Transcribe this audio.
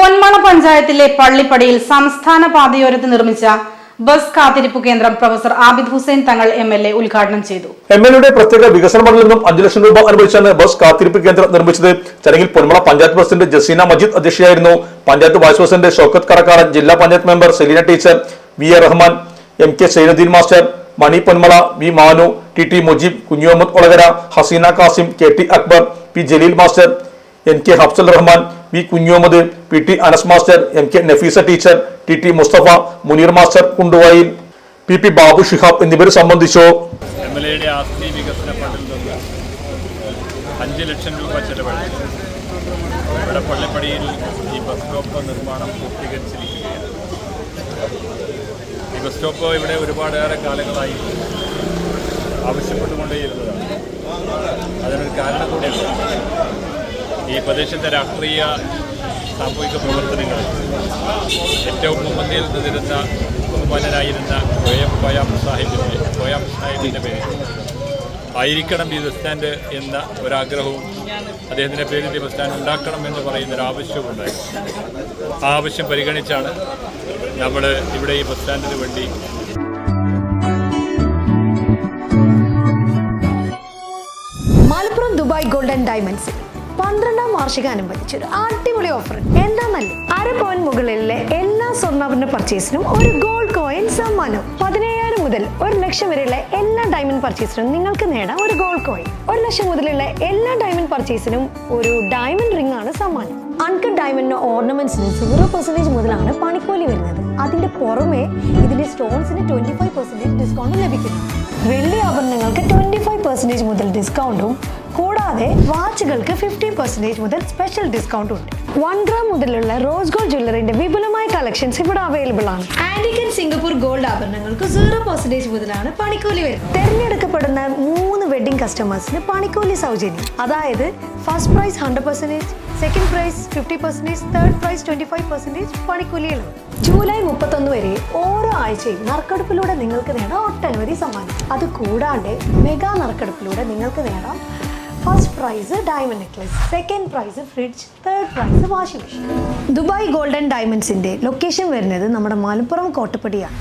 പൊന്മള പഞ്ചായത്തിലെ പള്ളിപ്പടിയിൽ സംസ്ഥാന പാതയോരത്ത് നിർമ്മിച്ച ബസ് കാത്തിരിപ്പ് കേന്ദ്രം പ്രൊഫസർ ആബിദ് ഹുസൈൻ തങ്ങൾ MLA ഉദ്ഘാടനം ചെയ്തു. MLAയുടെ പ്രത്യേക വികസന ഫണ്ടിൽ നിന്നും 5 ലക്ഷം രൂപ അനുവദിച്ചാണ് ബസ് കാത്തിരിപ്പ് കേന്ദ്രം നിർമ്മിച്ചത്. ചടങ്ങിൽ പൊന്മള പഞ്ചായത്ത് പ്രസിഡന്റ് ജസീന മജീദ് അധ്യക്ഷയായിരുന്നു. പഞ്ചായത്ത് വൈസ് പ്രസിഡന്റ് ഷൗക്കത്ത് കടക്കാടൻ, ജില്ലാ panchayat member Selina teacher, VA Rahman, MK Sainudheen master, Mani Ponmala, V Manu, TT Mujeeb, Kunhimuhammed Olakara, Haseena Kasim, KT Akbar, P Jaleel master, NK Hafsal Rahman, V Kunhimuhammed, PT Anas master, MK Nafeesa teacher, TT Mustafa, Muneer master Kunduvayil, PP Babu Shihab എന്നിവർ സംബന്ധിച്ചു. MLAയുടെ ആസ്തി വികസന ഫണ്ടിൽ നിന്ന് 5 ലക്ഷം രൂപ ചെലവഴിച്ചു ഇവിടെ പള്ളിപ്പടിയിൽ ഈ ബസ് സ്റ്റോപ്പ് നിർമ്മാണം പൂർത്തീകരിച്ചിരിക്കുകയാണ്. ഈ ബസ് സ്റ്റോപ്പ് ഇവിടെ ഒരുപാടേറെ കാലങ്ങളായി ആവശ്യപ്പെട്ടുകൊണ്ടേയിരുന്നതാണ്. അതിനൊരു കാരണം കൂടിയുണ്ട്. ഈ പ്രദേശത്തെ രാഷ്ട്രീയ സാമൂഹിക പ്രവർത്തനങ്ങൾ ഏറ്റവും മുൻപന്തിയിൽ നിന്നിരുന്ന ബഹുമാനനായിരുന്ന കോയാം സാഹിബിൻ്റെ പേരിൽ ആയിരിക്കണം ഈ ബസ് സ്റ്റാൻഡ് എന്ന ഒരാഗ്രഹവും അദ്ദേഹത്തിൻ്റെ പേരിൽ ഈ ബസ് സ്റ്റാൻഡ് ഉണ്ടാക്കണം എന്ന് പറയുന്നൊരു ആവശ്യവുമുണ്ടായി. ആ ആവശ്യം പരിഗണിച്ചാണ് നമ്മൾ ഇവിടെ ഈ ബസ് സ്റ്റാൻഡിന് വേണ്ടി മലപ്പുറം ദുബായ് ഗോൾഡൻ ഡയമണ്ട്സ് 12ാം വാർഷികാനുബന്ധിച്ച് ഒരു അടിപൊളി ഓഫർ. എന്താന്നല്ലേ, 1/2 പവൻ മുകളിലെ എല്ലാ സ്വർണ്ണാഭരണ പർച്ചേസിനും ഒരു ഗോൾഡ് കോയിൻ സമ്മാനം. 17,000 മുതൽ 1 ലക്ഷം വരെയുള്ള എല്ലാ ഡയമണ്ട് പർച്ചേസിനും നിങ്ങൾക്ക് നേടാം ഒരു ഗോൾഡ് കോയിൻ. 1 ലക്ഷം മുതലുള്ള എല്ലാ ഡയമണ്ട് പർച്ചേസിനും ഒരു ഡയമണ്ട് റിംഗ് ആണ് സമ്മാനം. അൺകട്ട് ഡയമണ്ടിന് ഓർണമെന്റ്സിന് 0% മുതലാണ് പണിക്കൂലി വരുന്നത്. അതിന്റെ പുറമെ ഇതിന്റെ സ്റ്റോൺസിന് 25% ഡിസ്കൗണ്ട് ലഭിക്കുന്നു. വെള്ളി ആഭരണങ്ങൾക്ക് 25% മുതൽ ഡിസ്കൗണ്ടും കൂടാതെ വാച്ചുകൾക്ക് 50% മുതൽ സ്പെഷ്യൽ ഡിസ്കൗണ്ടും ഉണ്ട്. 1 ഗ്രാം മുതലുള്ള റോസ് ഗോൾഡ് ജ്വല്ലറിന്റെ വിപുലമായ കളക്ഷൻസ് ഇവിടെ അവൈലബിൾ ആണ്. ആന്റിക് ആൻഡ് സിംഗപ്പൂർ ഗോൾഡ് ആഭരണങ്ങൾക്ക് 0% മുതലാണ് പണിക്കൂലി വരുന്നത്. തിരഞ്ഞെടുക്കപ്പെടുന്ന 3 വെഡിംഗ് കസ്റ്റമേഴ്സിന് പണിക്കൂലി സൗജന്യം. അതായത് first prize 100%, second prize 50%, third prize 25% പണിക്കൂലിയിലാണ്. ജൂലൈ 31 വരെ ഓരോ ആഴ്ചയും നറുക്കെടുപ്പിലൂടെ നിങ്ങൾക്ക് നേടാം ഒട്ടനവധി സമ്മാനം. അത് കൂടാണ്ട് മെഗാ നറുക്കെടുപ്പിലൂടെ നിങ്ങൾക്ക് നേടാം first prize diamond necklace, second prize fridge, third prize washing machine. Dubai golden ഡയമണ്ട്സിന്റെ ലൊക്കേഷൻ വരുന്നത് നമ്മുടെ മലപ്പുറം കോട്ടപ്പടിയാണ്.